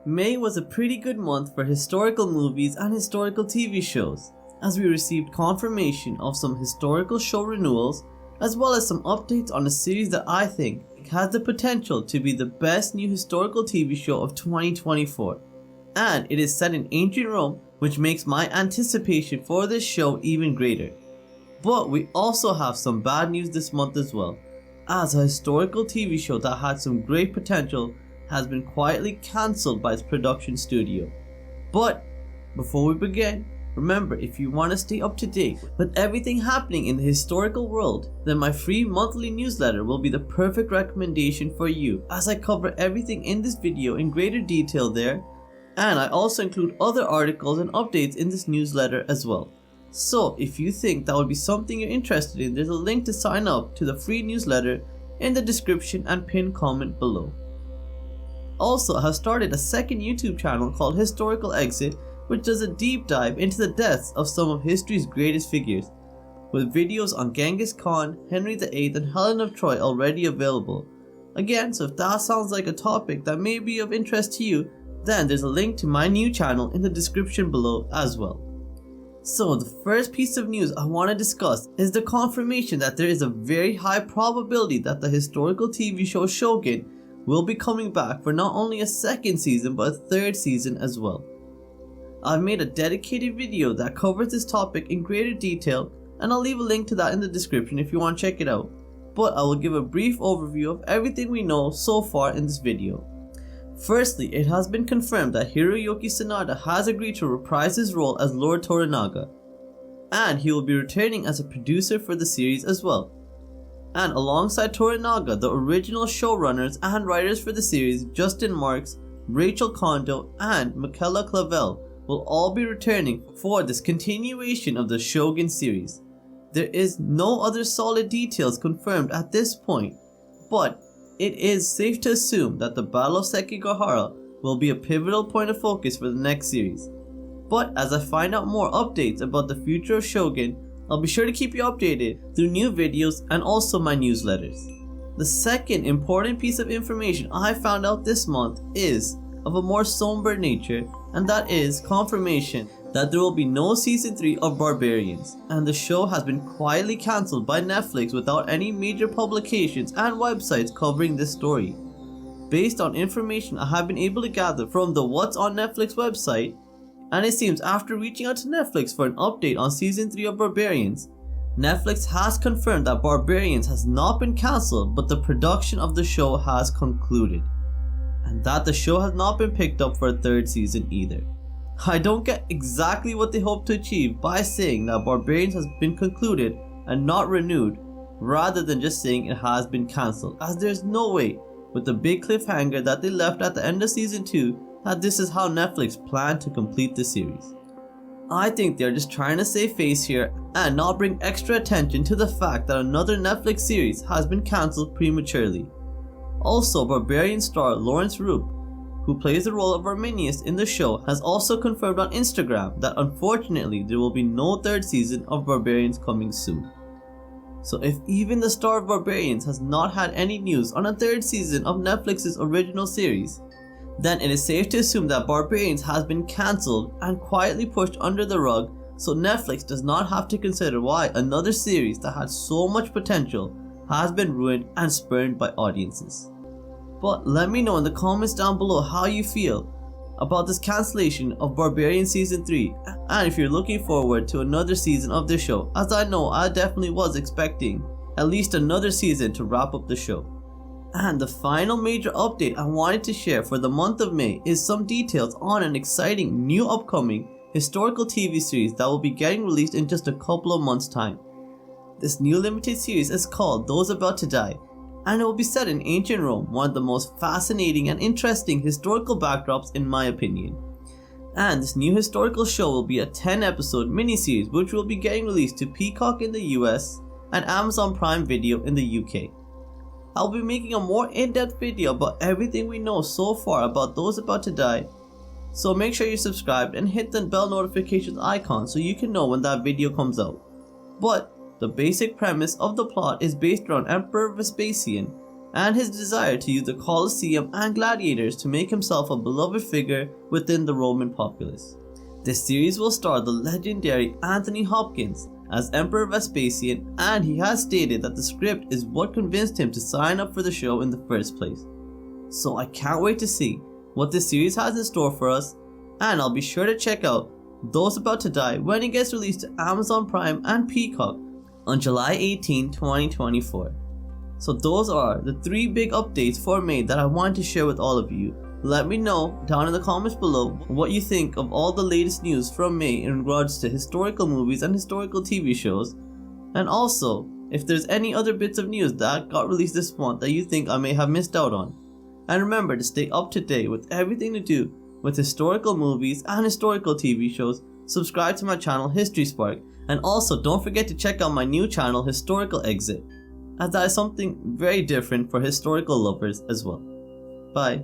May was a pretty good month for historical movies and historical TV shows, as we received confirmation of some historical show renewals, as well as some updates on a series that I think has the potential to be the best new historical TV show of 2024. And it is set in ancient Rome, which makes my anticipation for this show even greater. But we also have some bad news this month as well, as a historical TV show that had some great potential has been quietly cancelled by its production studio. But before we begin, remember, if you want to stay up to date with everything happening in the historical world, then my free monthly newsletter will be the perfect recommendation for you, as I cover everything in this video in greater detail there, and I also include other articles and updates in this newsletter as well. So if you think that would be something you're interested in, there's a link to sign up to the free newsletter in the description and pinned comment below. Also, I have started a second YouTube channel called Historical Exit, which does a deep dive into the deaths of some of history's greatest figures, with videos on Genghis Khan, Henry VIII and Helen of Troy already available. Again, so if that sounds like a topic that may be of interest to you, then there's a link to my new channel in the description below as well. So the first piece of news I want to discuss is the confirmation that there is a very high probability that the historical TV show Shogun will be coming back for not only a second season but a third season as well. I've made a dedicated video that covers this topic in greater detail, and I'll leave a link to that in the description if you want to check it out. But I will give a brief overview of everything we know so far in this video. Firstly, it has been confirmed that Hiroyuki Sanada has agreed to reprise his role as Lord Toranaga, and he will be returning as a producer for the series as well. And alongside Toranaga, the original showrunners and writers for the series, Justin Marks, Rachel Kondo, and Michaela Clavel, will all be returning for this continuation of the Shogun series. There is no other solid details confirmed at this point, but it is safe to assume that the Battle of Sekigahara will be a pivotal point of focus for the next series. But as I find out more updates about the future of Shogun, I'll be sure to keep you updated through new videos and also my newsletters. The second important piece of information I found out this month is of a more somber nature, and that is confirmation that there will be no season 3 of Barbarians, and the show has been quietly cancelled by Netflix without any major publications and websites covering this story. Based on information I have been able to gather from the What's on Netflix website, and it seems after reaching out to Netflix for an update on season 3 of Barbarians, Netflix has confirmed that Barbarians has not been cancelled, but the production of the show has concluded, and that the show has not been picked up for a third season either. I don't get exactly what they hope to achieve by saying that Barbarians has been concluded and not renewed, rather than just saying it has been cancelled, as there's no way, with the big cliffhanger that they left at the end of season 2, that this is how Netflix planned to complete the series. I think they're just trying to save face here and not bring extra attention to the fact that another Netflix series has been cancelled prematurely. Also, Barbarian star Lawrence Roop, who plays the role of Arminius in the show, has also confirmed on Instagram that unfortunately there will be no third season of Barbarians coming soon. So if even the star of Barbarians has not had any news on a third season of Netflix's original series, then it is safe to assume that Barbarians has been cancelled and quietly pushed under the rug, so Netflix does not have to consider why another series that had so much potential has been ruined and spurned by audiences. But let me know in the comments down below how you feel about this cancellation of Barbarian season 3, and if you're looking forward to another season of this show, as I know I definitely was expecting at least another season to wrap up the show. And the final major update I wanted to share for the month of May is some details on an exciting new upcoming historical TV series that will be getting released in just a couple of months' time. This new limited series is called Those About to Die, and it will be set in ancient Rome, one of the most fascinating and interesting historical backdrops in my opinion. And this new historical show will be a 10-episode miniseries which will be getting released to Peacock in the US and Amazon Prime Video in the UK. I'll be making a more in-depth video about everything we know so far about Those About to Die, so make sure you're subscribed and hit the bell notifications icon so you can know when that video comes out. But the basic premise of the plot is based around Emperor Vespasian, and his desire to use the Colosseum and gladiators to make himself a beloved figure within the Roman populace. This series will star the legendary Anthony Hopkins as Emperor Vespasian, and he has stated that the script is what convinced him to sign up for the show in the first place. So I can't wait to see what this series has in store for us, and I'll be sure to check out Those About to Die when it gets released to Amazon Prime and Peacock on July 18, 2024. So those are the 3 big updates for May that I want to share with all of you. Let me know down in the comments below what you think of all the latest news from May in regards to historical movies and historical TV shows, and also if there's any other bits of news that got released this month that you think I may have missed out on. And remember to stay up to date with everything to do with historical movies and historical TV shows. Subscribe to my channel History Spark, and also don't forget to check out my new channel Historical Exit, as that is something very different for historical lovers as well. Bye.